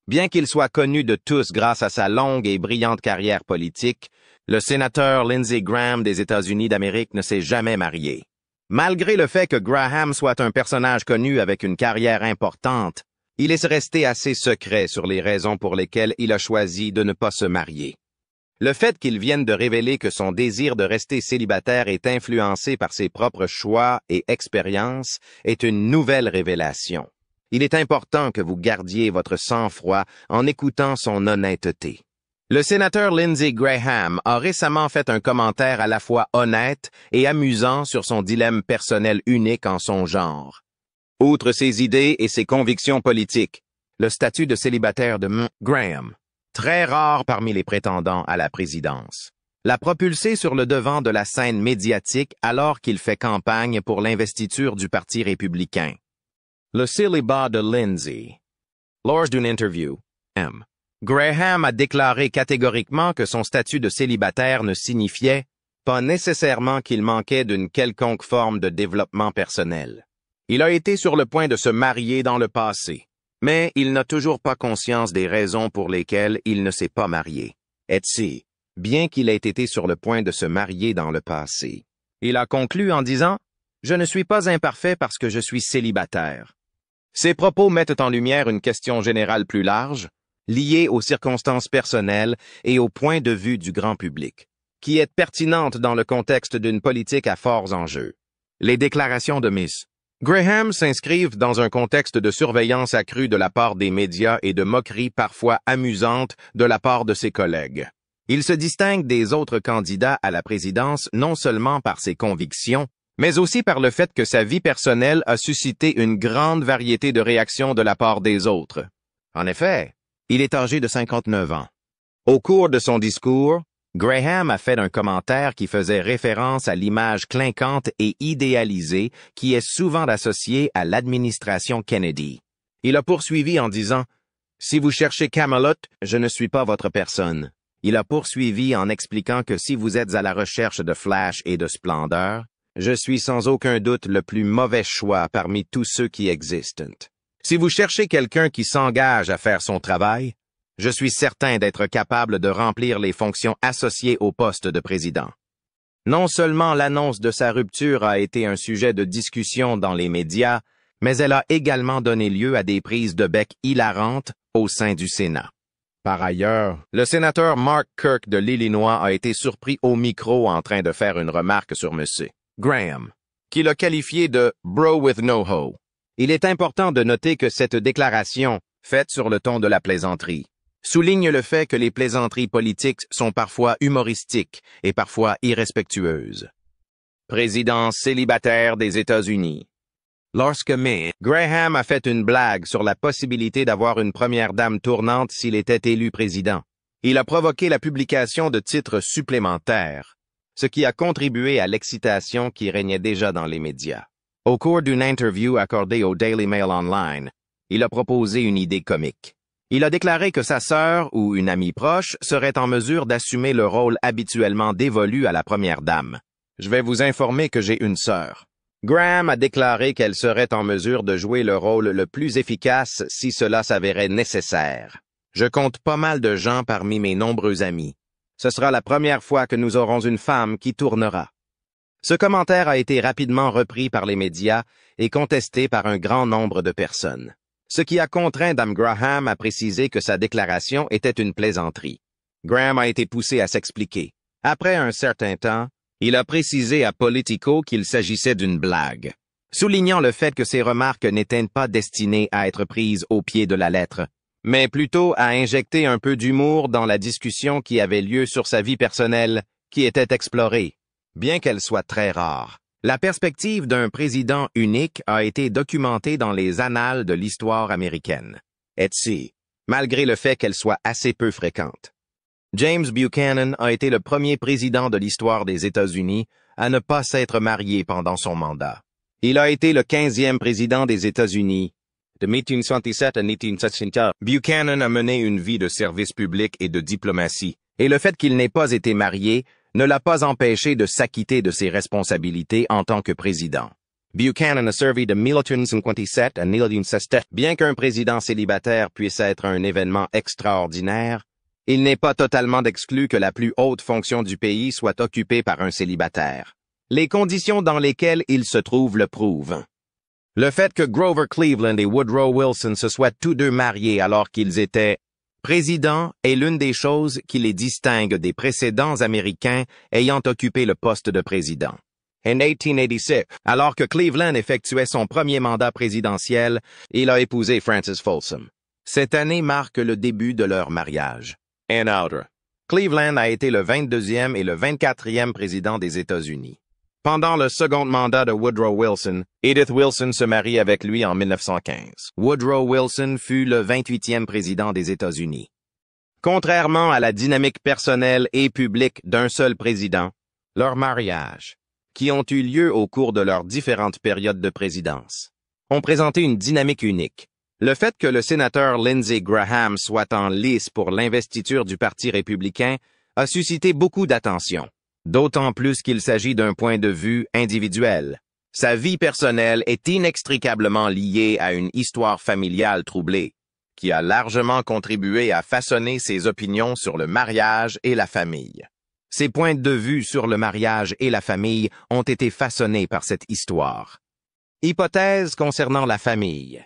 Bien qu'il soit connu de tous grâce à sa longue et brillante carrière politique, le sénateur Lindsey Graham des États-Unis d'Amérique ne s'est jamais marié. Malgré le fait que Graham soit un personnage connu avec une carrière importante, il est resté assez secret sur les raisons pour lesquelles il a choisi de ne pas se marier. Le fait qu'il vienne de révéler que son désir de rester célibataire est influencé par ses propres choix et expériences est une nouvelle révélation. Il est important que vous gardiez votre sang-froid en écoutant son honnêteté. Le sénateur Lindsey Graham a récemment fait un commentaire à la fois honnête et amusant sur son dilemme personnel unique en son genre. Outre ses idées et ses convictions politiques, le statut de célibataire de Graham, très rare parmi les prétendants à la présidence, l'a propulsé sur le devant de la scène médiatique alors qu'il fait campagne pour l'investiture du Parti républicain. Le célibat de Lindsey. Lors d'une interview, Graham a déclaré catégoriquement que son statut de célibataire ne signifiait pas nécessairement qu'il manquait d'une quelconque forme de développement personnel. Il a été sur le point de se marier dans le passé, mais il n'a toujours pas conscience des raisons pour lesquelles il ne s'est pas marié. Bien qu'il ait été sur le point de se marier dans le passé, il a conclu en disant « Je ne suis pas imparfait parce que je suis célibataire ». Ces propos mettent en lumière une question générale plus large, liée aux circonstances personnelles et au point de vue du grand public, qui est pertinente dans le contexte d'une politique à forts enjeux. Les déclarations de Miss Graham s'inscrivent dans un contexte de surveillance accrue de la part des médias et de moqueries parfois amusantes de la part de ses collègues. Il se distingue des autres candidats à la présidence non seulement par ses convictions, mais aussi par le fait que sa vie personnelle a suscité une grande variété de réactions de la part des autres. En effet, il est âgé de 59 ans. Au cours de son discours, Graham a fait un commentaire qui faisait référence à l'image clinquante et idéalisée qui est souvent associée à l'administration Kennedy. Il a poursuivi en disant « Si vous cherchez Camelot, je ne suis pas votre personne. » Il a poursuivi en expliquant que si vous êtes à la recherche de flash et de splendeur, je suis sans aucun doute le plus mauvais choix parmi tous ceux qui existent. Si vous cherchez quelqu'un qui s'engage à faire son travail, je suis certain d'être capable de remplir les fonctions associées au poste de président. Non seulement l'annonce de sa rupture a été un sujet de discussion dans les médias, mais elle a également donné lieu à des prises de bec hilarantes au sein du Sénat. Par ailleurs, le sénateur Mark Kirk de l'Illinois a été surpris au micro en train de faire une remarque sur M. Graham, qui l'a qualifié de « bro with no hoe ». Il est important de noter que cette déclaration, faite sur le ton de la plaisanterie, souligne le fait que les plaisanteries politiques sont parfois humoristiques et parfois irrespectueuses. Président célibataire des États-Unis. Lorsque Graham a fait une blague sur la possibilité d'avoir une première dame tournante s'il était élu président, il a provoqué la publication de titres supplémentaires, ce qui a contribué à l'excitation qui régnait déjà dans les médias. Au cours d'une interview accordée au Daily Mail Online, il a proposé une idée comique. Il a déclaré que sa sœur ou une amie proche serait en mesure d'assumer le rôle habituellement dévolu à la première dame. Je vais vous informer que j'ai une sœur. Graham a déclaré qu'elle serait en mesure de jouer le rôle le plus efficace si cela s'avérait nécessaire. Je compte pas mal de gens parmi mes nombreux amis. Ce sera la première fois que nous aurons une femme qui tournera. Ce commentaire a été rapidement repris par les médias et contesté par un grand nombre de personnes, ce qui a contraint Dame Graham à préciser que sa déclaration était une plaisanterie. Graham a été poussé à s'expliquer. Après un certain temps, il a précisé à Politico qu'il s'agissait d'une blague, soulignant le fait que ses remarques n'étaient pas destinées à être prises au pied de la lettre, mais plutôt à injecter un peu d'humour dans la discussion qui avait lieu sur sa vie personnelle, qui était explorée. Bien qu'elle soit très rare, la perspective d'un président unique a été documentée dans les annales de l'histoire américaine, malgré le fait qu'elle soit assez peu fréquente. James Buchanan a été le premier président de l'histoire des États-Unis à ne pas s'être marié pendant son mandat. Il a été le 15e président des États-Unis. De 1867 à 1870, Buchanan a mené une vie de service public et de diplomatie, et le fait qu'il n'ait pas été marié ne l'a pas empêché de s'acquitter de ses responsabilités en tant que président. Buchanan a servi de 1857 à 1967. Bien qu'un président célibataire puisse être un événement extraordinaire, il n'est pas totalement exclu que la plus haute fonction du pays soit occupée par un célibataire. Les conditions dans lesquelles il se trouve le prouvent. Le fait que Grover Cleveland et Woodrow Wilson se soient tous deux mariés alors qu'ils étaient présidents est l'une des choses qui les distingue des précédents Américains ayant occupé le poste de président. En 1886, alors que Cleveland effectuait son premier mandat présidentiel, il a épousé Frances Folsom. Cette année marque le début de leur mariage. Ann Outer. Cleveland a été le 22e et le 24e président des États-Unis. Pendant le second mandat de Woodrow Wilson, Edith Wilson se marie avec lui en 1915. Woodrow Wilson fut le 28e président des États-Unis. Contrairement à la dynamique personnelle et publique d'un seul président, leur mariage, qui ont eu lieu au cours de leurs différentes périodes de présidence, ont présenté une dynamique unique. Le fait que le sénateur Lindsey Graham soit en lice pour l'investiture du Parti républicain a suscité beaucoup d'attention, d'autant plus qu'il s'agit d'un point de vue individuel. Sa vie personnelle est inextricablement liée à une histoire familiale troublée, qui a largement contribué à façonner ses opinions sur le mariage et la famille. Ses points de vue sur le mariage et la famille ont été façonnés par cette histoire. Hypothèse concernant la famille.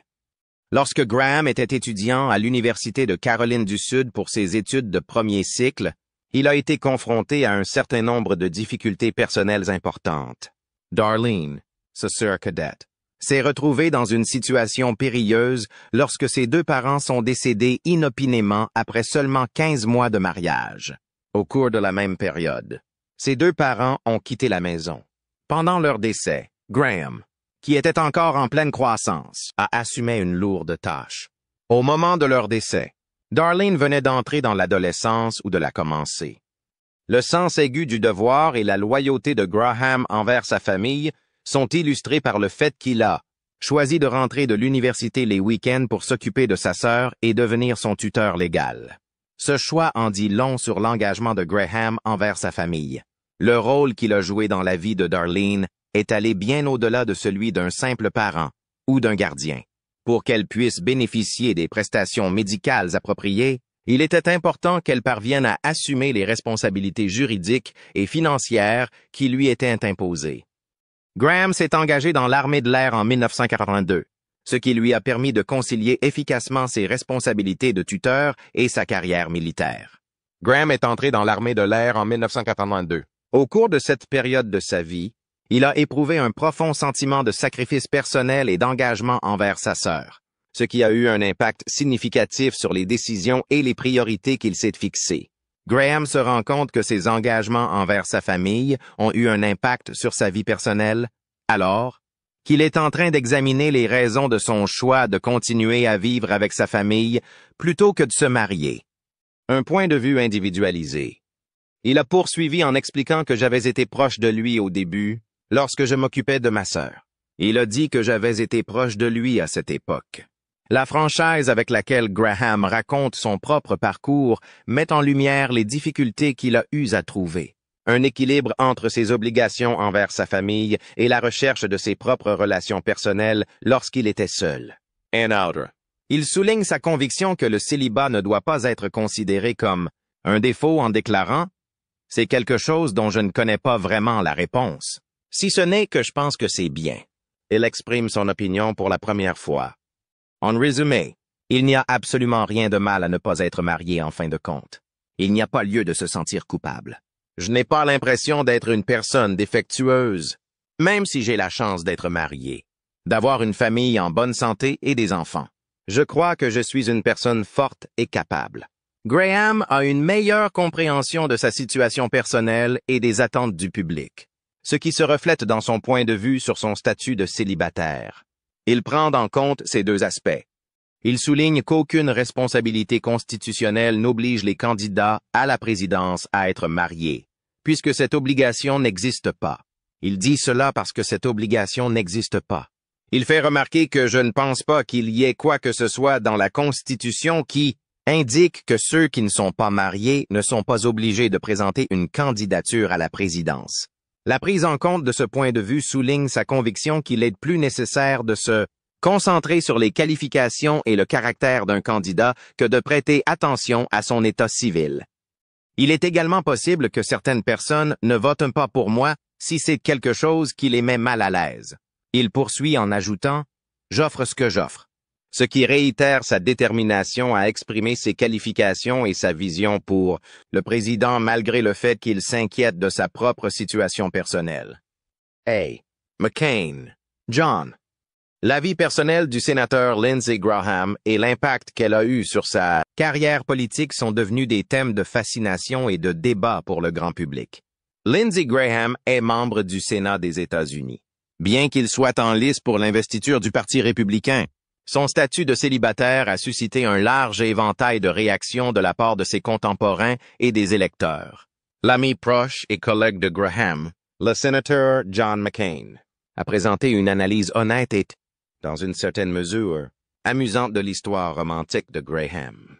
Lorsque Graham était étudiant à l'Université de Caroline du Sud pour ses études de premier cycle, il a été confronté à un certain nombre de difficultés personnelles importantes. Darlene, sa sœur cadette, s'est retrouvée dans une situation périlleuse lorsque ses deux parents sont décédés inopinément après seulement 15 mois de mariage. Au cours de la même période, ses deux parents ont quitté la maison. Pendant leur décès, Graham, qui était encore en pleine croissance, a assumé une lourde tâche. Au moment de leur décès, Darlene venait d'entrer dans l'adolescence ou de la commencer. Le sens aigu du devoir et la loyauté de Graham envers sa famille sont illustrés par le fait qu'il a choisi de rentrer de l'université les week-ends pour s'occuper de sa sœur et devenir son tuteur légal. Ce choix en dit long sur l'engagement de Graham envers sa famille. Le rôle qu'il a joué dans la vie de Darlene est allé bien au-delà de celui d'un simple parent ou d'un gardien. Pour qu'elle puisse bénéficier des prestations médicales appropriées, il était important qu'elle parvienne à assumer les responsabilités juridiques et financières qui lui étaient imposées. Graham s'est engagé dans l'armée de l'air en 1982. Ce qui lui a permis de concilier efficacement ses responsabilités de tuteur et sa carrière militaire. Graham est entré dans l'armée de l'air en 1982. Au cours de cette période de sa vie, il a éprouvé un profond sentiment de sacrifice personnel et d'engagement envers sa sœur, ce qui a eu un impact significatif sur les décisions et les priorités qu'il s'est fixées. Graham se rend compte que ses engagements envers sa famille ont eu un impact sur sa vie personnelle, alors qu'il est en train d'examiner les raisons de son choix de continuer à vivre avec sa famille plutôt que de se marier. Un point de vue individualisé. Il a poursuivi en expliquant que j'avais été proche de lui au début, lorsque je m'occupais de ma sœur. Il a dit que j'avais été proche de lui à cette époque. La franchise avec laquelle Graham raconte son propre parcours met en lumière les difficultés qu'il a eues à trouver. Un équilibre entre ses obligations envers sa famille et la recherche de ses propres relations personnelles lorsqu'il était seul. Ann Outer. Il souligne sa conviction que le célibat ne doit pas être considéré comme un défaut en déclarant « C'est quelque chose dont je ne connais pas vraiment la réponse, si ce n'est que je pense que c'est bien. » Il exprime son opinion pour la première fois. En résumé, il n'y a absolument rien de mal à ne pas être marié en fin de compte. Il n'y a pas lieu de se sentir coupable. Je n'ai pas l'impression d'être une personne défectueuse, même si j'ai la chance d'être marié, d'avoir une famille en bonne santé et des enfants. Je crois que je suis une personne forte et capable. Graham a une meilleure compréhension de sa situation personnelle et des attentes du public, ce qui se reflète dans son point de vue sur son statut de célibataire. Il prend en compte ces deux aspects. Il souligne qu'aucune responsabilité constitutionnelle n'oblige les candidats à la présidence à être mariés, puisque cette obligation n'existe pas. Il dit cela parce que cette obligation n'existe pas. Il fait remarquer que je ne pense pas qu'il y ait quoi que ce soit dans la Constitution qui indique que ceux qui ne sont pas mariés ne sont pas obligés de présenter une candidature à la présidence. La prise en compte de ce point de vue souligne sa conviction qu'il est plus nécessaire de se concentrer sur les qualifications et le caractère d'un candidat que de prêter attention à son état civil. Il est également possible que certaines personnes ne votent pas pour moi si c'est quelque chose qui les met mal à l'aise. Il poursuit en ajoutant « J'offre ce que j'offre », ce qui réitère sa détermination à exprimer ses qualifications et sa vision pour le président malgré le fait qu'il s'inquiète de sa propre situation personnelle. A. McCain. John. La vie personnelle du sénateur Lindsey Graham et l'impact qu'elle a eu sur sa carrière politique sont devenus des thèmes de fascination et de débat pour le grand public. Lindsey Graham est membre du Sénat des États-Unis. Bien qu'il soit en lice pour l'investiture du Parti républicain, son statut de célibataire a suscité un large éventail de réactions de la part de ses contemporains et des électeurs. L'ami proche et collègue de Graham, le sénateur John McCain, a présenté une analyse honnête et, dans une certaine mesure, amusante de l'histoire romantique de Graham.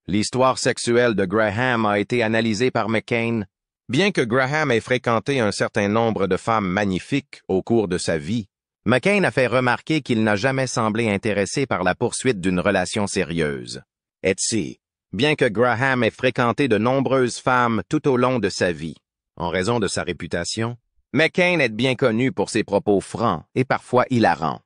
L'histoire sexuelle de Graham a été analysée par McCain. Bien que Graham ait fréquenté un certain nombre de femmes magnifiques au cours de sa vie, McCain a fait remarquer qu'il n'a jamais semblé intéressé par la poursuite d'une relation sérieuse. Et si, bien que Graham ait fréquenté de nombreuses femmes tout au long de sa vie, en raison de sa réputation, McCain est bien connu pour ses propos francs et parfois hilarants.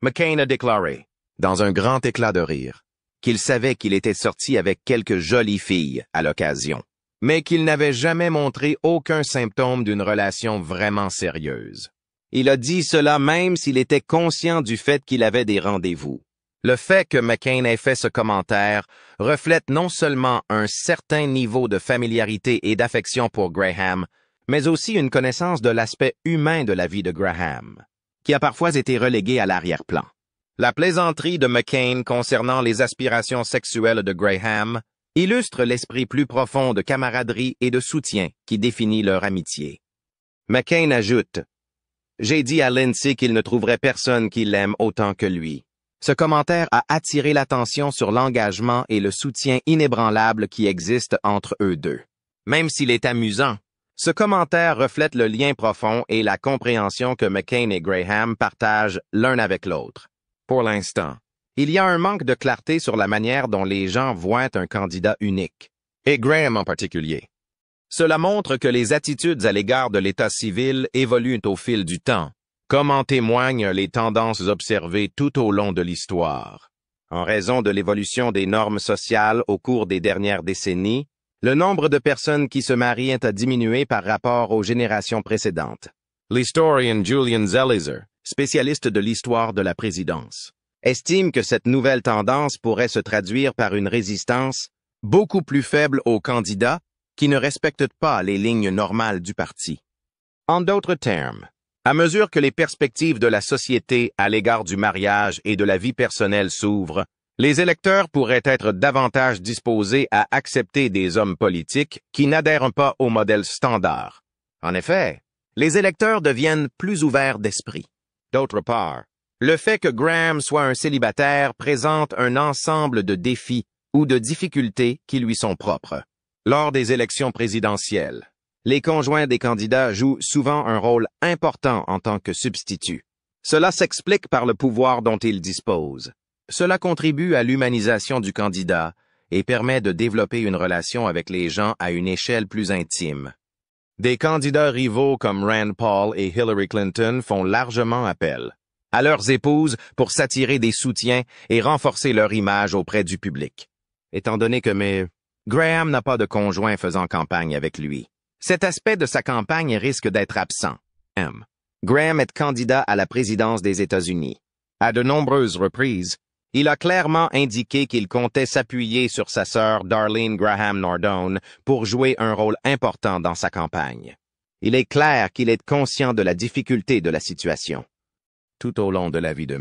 McCain a déclaré, dans un grand éclat de rire, qu'il savait qu'il était sorti avec quelques jolies filles à l'occasion, mais qu'il n'avait jamais montré aucun symptôme d'une relation vraiment sérieuse. Il a dit cela même s'il était conscient du fait qu'il avait des rendez-vous. Le fait que McCain ait fait ce commentaire reflète non seulement un certain niveau de familiarité et d'affection pour Graham, mais aussi une connaissance de l'aspect humain de la vie de Graham, qui a parfois été relégué à l'arrière-plan. La plaisanterie de McCain concernant les aspirations sexuelles de Graham illustre l'esprit plus profond de camaraderie et de soutien qui définit leur amitié. McCain ajoute « J'ai dit à Lindsey qu'il ne trouverait personne qui l'aime autant que lui. » Ce commentaire a attiré l'attention sur l'engagement et le soutien inébranlable qui existe entre eux deux. Même s'il est amusant, ce commentaire reflète le lien profond et la compréhension que McCain et Graham partagent l'un avec l'autre. Pour l'instant, il y a un manque de clarté sur la manière dont les gens voient un candidat unique, et Graham en particulier. Cela montre que les attitudes à l'égard de l'état civil évoluent au fil du temps, comme en témoignent les tendances observées tout au long de l'histoire. En raison de l'évolution des normes sociales au cours des dernières décennies, le nombre de personnes qui se marient a diminué par rapport aux générations précédentes. L'historien Julian Zelizer, spécialiste de l'histoire de la présidence, estime que cette nouvelle tendance pourrait se traduire par une résistance beaucoup plus faible aux candidats qui ne respectent pas les lignes normales du parti. En d'autres termes, à mesure que les perspectives de la société à l'égard du mariage et de la vie personnelle s'ouvrent, les électeurs pourraient être davantage disposés à accepter des hommes politiques qui n'adhèrent pas au modèle standard. En effet, les électeurs deviennent plus ouverts d'esprit. D'autre part, le fait que Graham soit un célibataire présente un ensemble de défis ou de difficultés qui lui sont propres. Lors des élections présidentielles, les conjoints des candidats jouent souvent un rôle important en tant que substituts. Cela s'explique par le pouvoir dont ils disposent. Cela contribue à l'humanisation du candidat et permet de développer une relation avec les gens à une échelle plus intime. Des candidats rivaux comme Rand Paul et Hillary Clinton font largement appel à leurs épouses pour s'attirer des soutiens et renforcer leur image auprès du public. Étant donné que Graham n'a pas de conjoint faisant campagne avec lui, cet aspect de sa campagne risque d'être absent. Graham est candidat à la présidence des États-Unis. À de nombreuses reprises, il a clairement indiqué qu'il comptait s'appuyer sur sa sœur Darlene Graham Nardone pour jouer un rôle important dans sa campagne. Il est clair qu'il est conscient de la difficulté de la situation. Tout au long de la vie de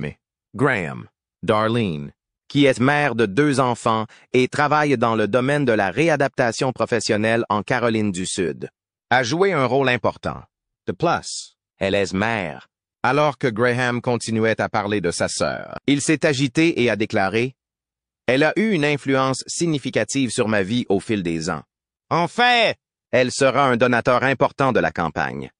Graham, Darlene, qui est mère de 2 enfants et travaille dans le domaine de la réadaptation professionnelle en Caroline du Sud, a joué un rôle important. De plus, elle est mère. Alors que Graham continuait à parler de sa sœur, il s'est agité et a déclaré « Elle a eu une influence significative sur ma vie au fil des ans. En fait, Elle sera un donateur important de la campagne.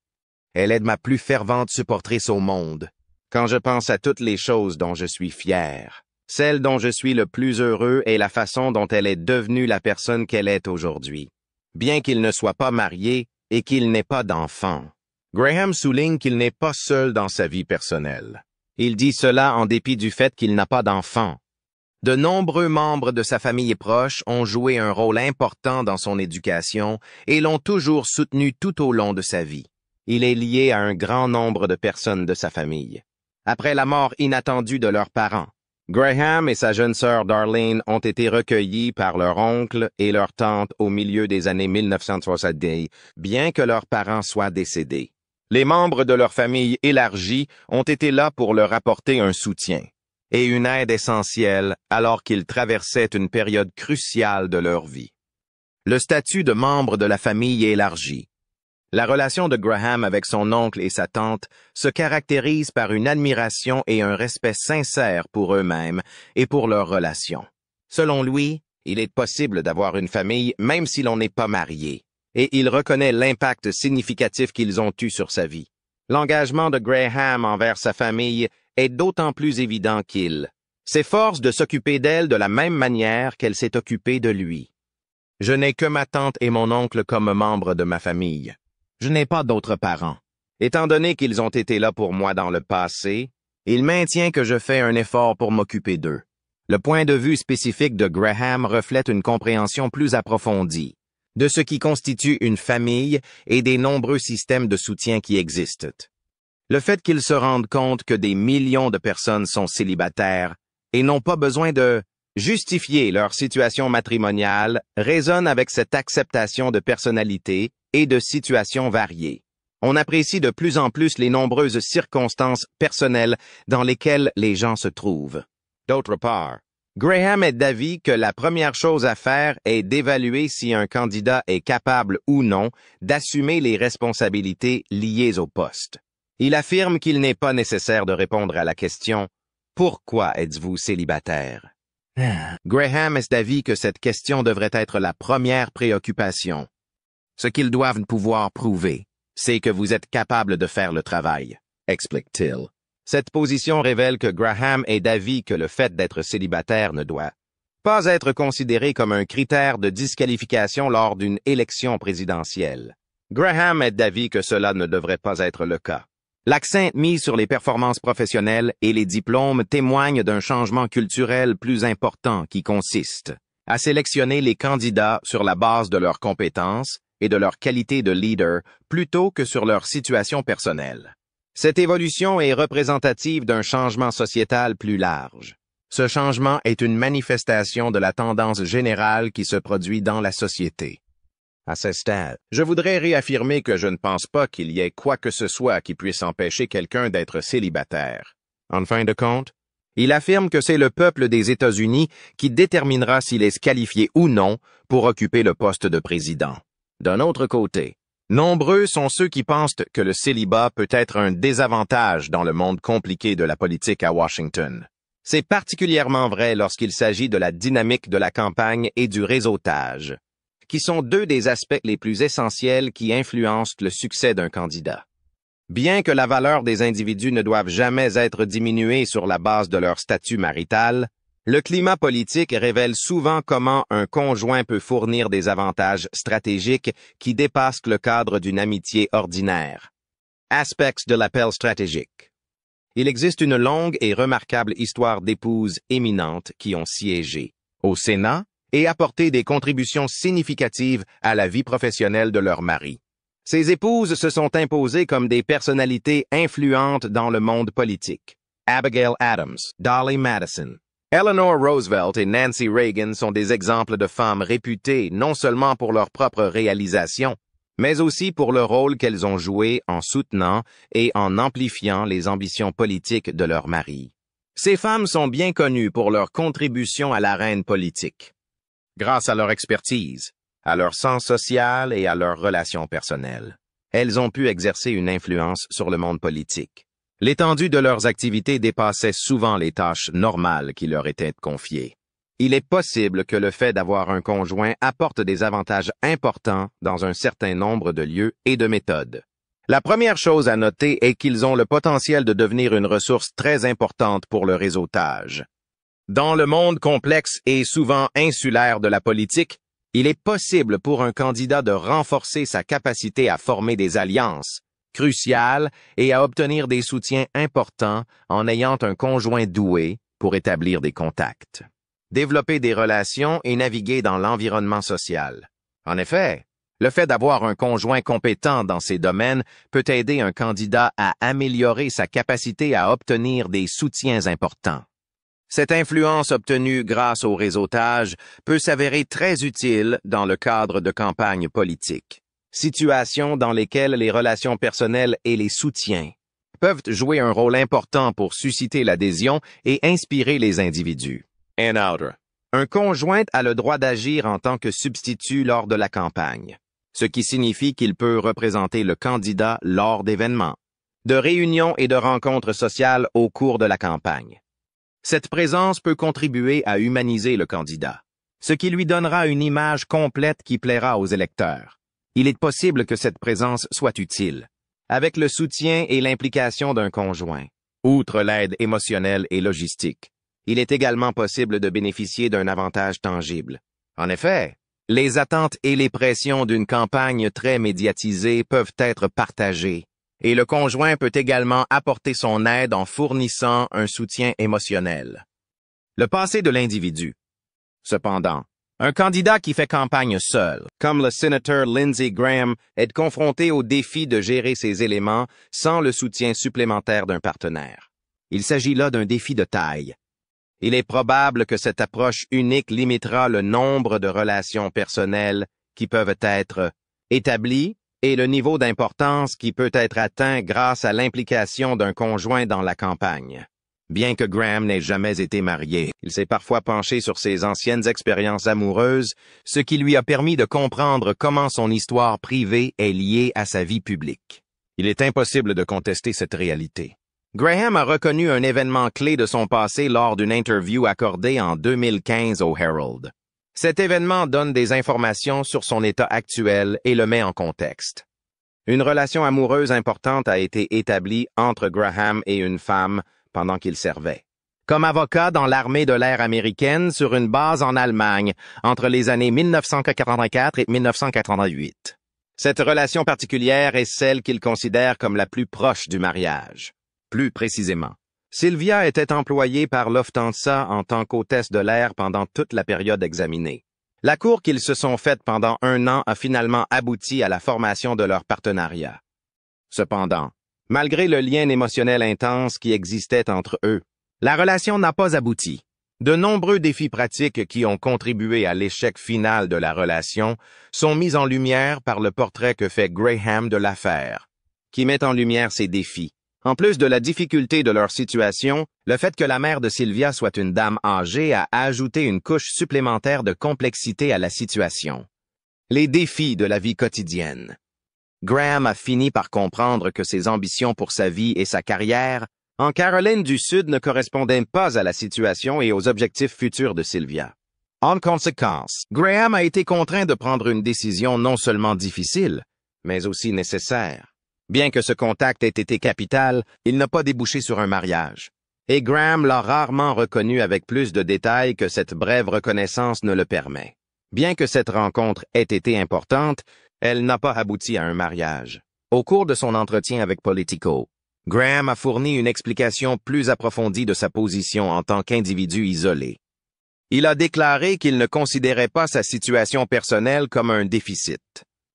Elle est ma plus fervente supportrice au monde. Quand je pense à toutes les choses dont je suis fier, celle dont je suis le plus heureux est la façon dont elle est devenue la personne qu'elle est aujourd'hui. Bien qu'il ne soit pas marié et qu'il n'ait pas d'enfant. Graham souligne qu'il n'est pas seul dans sa vie personnelle. Il dit cela en dépit du fait qu'il n'a pas d'enfant. De nombreux membres de sa famille proche ont joué un rôle important dans son éducation et l'ont toujours soutenu tout au long de sa vie. Il est lié à un grand nombre de personnes de sa famille. Après la mort inattendue de leurs parents, Graham et sa jeune sœur Darlene ont été recueillis par leur oncle et leur tante au milieu des années 1970, bien que leurs parents soient décédés. Les membres de leur famille élargie ont été là pour leur apporter un soutien et une aide essentielle alors qu'ils traversaient une période cruciale de leur vie. Le statut de membre de la famille élargie. La relation de Graham avec son oncle et sa tante se caractérise par une admiration et un respect sincère pour eux-mêmes et pour leur relation. Selon lui, il est possible d'avoir une famille même si l'on n'est pas marié, et il reconnaît l'impact significatif qu'ils ont eu sur sa vie. L'engagement de Graham envers sa famille est d'autant plus évident qu'il s'efforce de s'occuper d'elle de la même manière qu'elle s'est occupée de lui. Je n'ai que ma tante et mon oncle comme membres de ma famille. Je n'ai pas d'autres parents. Étant donné qu'ils ont été là pour moi dans le passé, il maintient que je fais un effort pour m'occuper d'eux. Le point de vue spécifique de Graham reflète une compréhension plus approfondie de ce qui constitue une famille et des nombreux systèmes de soutien qui existent. Le fait qu'ils se rendent compte que des millions de personnes sont célibataires et n'ont pas besoin de justifier leur situation matrimoniale résonne avec cette acceptation de personnalité et de situations variées. On apprécie de plus en plus les nombreuses circonstances personnelles dans lesquelles les gens se trouvent. D'autre part, Graham est d'avis que la première chose à faire est d'évaluer si un candidat est capable ou non d'assumer les responsabilités liées au poste. Il affirme qu'il n'est pas nécessaire de répondre à la question « Pourquoi êtes-vous célibataire ?» Graham est d'avis que cette question devrait être la première préoccupation. Ce qu'ils doivent pouvoir prouver, c'est que vous êtes capable de faire le travail, explique-t-il. Cette position révèle que Graham est d'avis que le fait d'être célibataire ne doit pas être considéré comme un critère de disqualification lors d'une élection présidentielle. Graham est d'avis que cela ne devrait pas être le cas. L'accent mis sur les performances professionnelles et les diplômes témoigne d'un changement culturel plus important qui consiste à sélectionner les candidats sur la base de leurs compétences et de leur qualité de leader plutôt que sur leur situation personnelle. Cette évolution est représentative d'un changement sociétal plus large. Ce changement est une manifestation de la tendance générale qui se produit dans la société. À ce stade, je voudrais réaffirmer que je ne pense pas qu'il y ait quoi que ce soit qui puisse empêcher quelqu'un d'être célibataire. En fin de compte, il affirme que c'est le peuple des États-Unis qui déterminera s'il est qualifié ou non pour occuper le poste de président. D'un autre côté, nombreux sont ceux qui pensent que le célibat peut être un désavantage dans le monde compliqué de la politique à Washington. C'est particulièrement vrai lorsqu'il s'agit de la dynamique de la campagne et du réseautage, qui sont deux des aspects les plus essentiels qui influencent le succès d'un candidat. Bien que la valeur des individus ne doive jamais être diminuée sur la base de leur statut marital, le climat politique révèle souvent comment un conjoint peut fournir des avantages stratégiques qui dépassent le cadre d'une amitié ordinaire. Aspects de l'appel stratégique. Il existe une longue et remarquable histoire d'épouses éminentes qui ont siégé au Sénat et apporté des contributions significatives à la vie professionnelle de leur mari. Ces épouses se sont imposées comme des personnalités influentes dans le monde politique. Abigail Adams, Dolly Madison, Eleanor Roosevelt et Nancy Reagan sont des exemples de femmes réputées non seulement pour leurs propres réalisations, mais aussi pour le rôle qu'elles ont joué en soutenant et en amplifiant les ambitions politiques de leur mari. Ces femmes sont bien connues pour leur contribution à l'arène politique, grâce à leur expertise, à leur sens social et à leurs relations personnelles. Elles ont pu exercer une influence sur le monde politique. L'étendue de leurs activités dépassait souvent les tâches normales qui leur étaient confiées. Il est possible que le fait d'avoir un conjoint apporte des avantages importants dans un certain nombre de lieux et de méthodes. La première chose à noter est qu'ils ont le potentiel de devenir une ressource très importante pour le réseautage. Dans le monde complexe et souvent insulaire de la politique, il est possible pour un candidat de renforcer sa capacité à former des alliances, cruciales, et à obtenir des soutiens importants en ayant un conjoint doué pour établir des contacts, développer des relations et naviguer dans l'environnement social. En effet, le fait d'avoir un conjoint compétent dans ces domaines peut aider un candidat à améliorer sa capacité à obtenir des soutiens importants. Cette influence obtenue grâce au réseautage peut s'avérer très utile dans le cadre de campagnes politiques, situations dans lesquelles les relations personnelles et les soutiens peuvent jouer un rôle important pour susciter l'adhésion et inspirer les individus. Un conjoint a le droit d'agir en tant que substitut lors de la campagne, ce qui signifie qu'il peut représenter le candidat lors d'événements, de réunions et de rencontres sociales au cours de la campagne. Cette présence peut contribuer à humaniser le candidat, ce qui lui donnera une image complète qui plaira aux électeurs. Il est possible que cette présence soit utile, avec le soutien et l'implication d'un conjoint, outre l'aide émotionnelle et logistique. Il est également possible de bénéficier d'un avantage tangible. En effet, les attentes et les pressions d'une campagne très médiatisée peuvent être partagées, et le conjoint peut également apporter son aide en fournissant un soutien émotionnel. Le passé de l'individu. Cependant, un candidat qui fait campagne seul, comme le sénateur Lindsey Graham, est confronté au défi de gérer ses éléments sans le soutien supplémentaire d'un partenaire. Il s'agit là d'un défi de taille. Il est probable que cette approche unique limitera le nombre de relations personnelles qui peuvent être établies et le niveau d'importance qui peut être atteint grâce à l'implication d'un conjoint dans la campagne. Bien que Graham n'ait jamais été marié, il s'est parfois penché sur ses anciennes expériences amoureuses, ce qui lui a permis de comprendre comment son histoire privée est liée à sa vie publique. Il est impossible de contester cette réalité. Graham a reconnu un événement clé de son passé lors d'une interview accordée en 2015 au Herald. Cet événement donne des informations sur son état actuel et le met en contexte. Une relation amoureuse importante a été établie entre Graham et une femme pendant qu'il servait comme avocat dans l'armée de l'air américaine sur une base en Allemagne entre les années 1984 et 1988. Cette relation particulière est celle qu'il considère comme la plus proche du mariage. Plus précisément, Sylvia était employée par Lufthansa en tant qu'hôtesse de l'air pendant toute la période examinée. La cour qu'ils se sont faite pendant 1 an a finalement abouti à la formation de leur partenariat. Cependant, malgré le lien émotionnel intense qui existait entre eux, la relation n'a pas abouti. De nombreux défis pratiques qui ont contribué à l'échec final de la relation sont mis en lumière par le portrait que fait Graham de l'affaire, qui met en lumière ces défis. En plus de la difficulté de leur situation, le fait que la mère de Sylvia soit une dame âgée a ajouté une couche supplémentaire de complexité à la situation. Les défis de la vie quotidienne. Graham a fini par comprendre que ses ambitions pour sa vie et sa carrière en Caroline du Sud ne correspondaient pas à la situation et aux objectifs futurs de Sylvia. En conséquence, Graham a été contraint de prendre une décision non seulement difficile, mais aussi nécessaire. Bien que ce contact ait été capital, il n'a pas débouché sur un mariage. Et Graham l'a rarement reconnu avec plus de détails que cette brève reconnaissance ne le permet. Bien que cette rencontre ait été importante, elle n'a pas abouti à un mariage. Au cours de son entretien avec Politico, Graham a fourni une explication plus approfondie de sa position en tant qu'individu isolé. Il a déclaré qu'il ne considérait pas sa situation personnelle comme un déficit,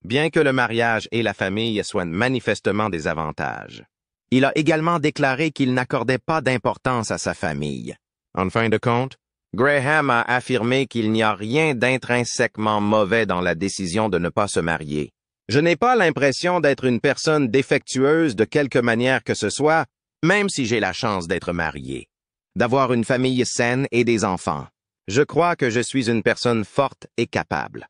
bien que le mariage et la famille soient manifestement des avantages. Il a également déclaré qu'il n'accordait pas d'importance à sa famille. En fin de compte, Graham a affirmé qu'il n'y a rien d'intrinsèquement mauvais dans la décision de ne pas se marier. Je n'ai pas l'impression d'être une personne défectueuse de quelque manière que ce soit, même si j'ai la chance d'être marié, d'avoir une famille saine et des enfants. Je crois que je suis une personne forte et capable.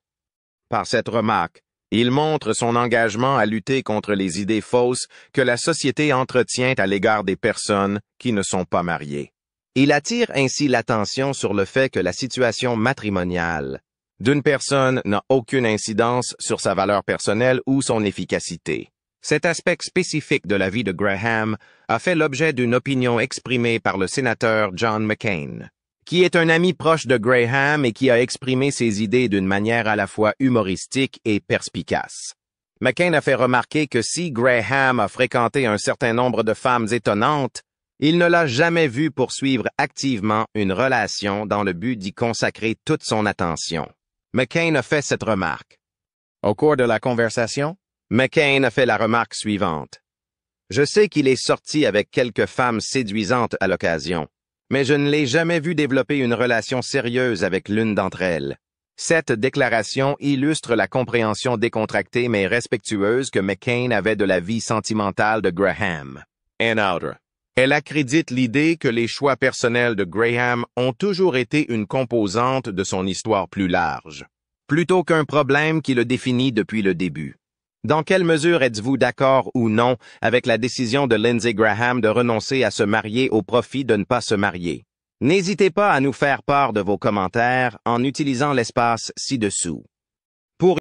Par cette remarque, il montre son engagement à lutter contre les idées fausses que la société entretient à l'égard des personnes qui ne sont pas mariées. Il attire ainsi l'attention sur le fait que la situation matrimoniale d'une personne n'a aucune incidence sur sa valeur personnelle ou son efficacité. Cet aspect spécifique de la vie de Graham a fait l'objet d'une opinion exprimée par le sénateur John McCain, qui est un ami proche de Graham et qui a exprimé ses idées d'une manière à la fois humoristique et perspicace. McCain a fait remarquer que si Graham a fréquenté un certain nombre de femmes étonnantes, il ne l'a jamais vu poursuivre activement une relation dans le but d'y consacrer toute son attention. McCain a fait cette remarque. Au cours de la conversation, McCain a fait la remarque suivante. Je sais qu'il est sorti avec quelques femmes séduisantes à l'occasion, mais je ne l'ai jamais vu développer une relation sérieuse avec l'une d'entre elles. Cette déclaration illustre la compréhension décontractée mais respectueuse que McCain avait de la vie sentimentale de Graham. Elle accrédite l'idée que les choix personnels de Graham ont toujours été une composante de son histoire plus large, plutôt qu'un problème qui le définit depuis le début. Dans quelle mesure êtes-vous d'accord ou non avec la décision de Lindsey Graham de renoncer à se marier au profit de ne pas se marier? N'hésitez pas à nous faire part de vos commentaires en utilisant l'espace ci-dessous.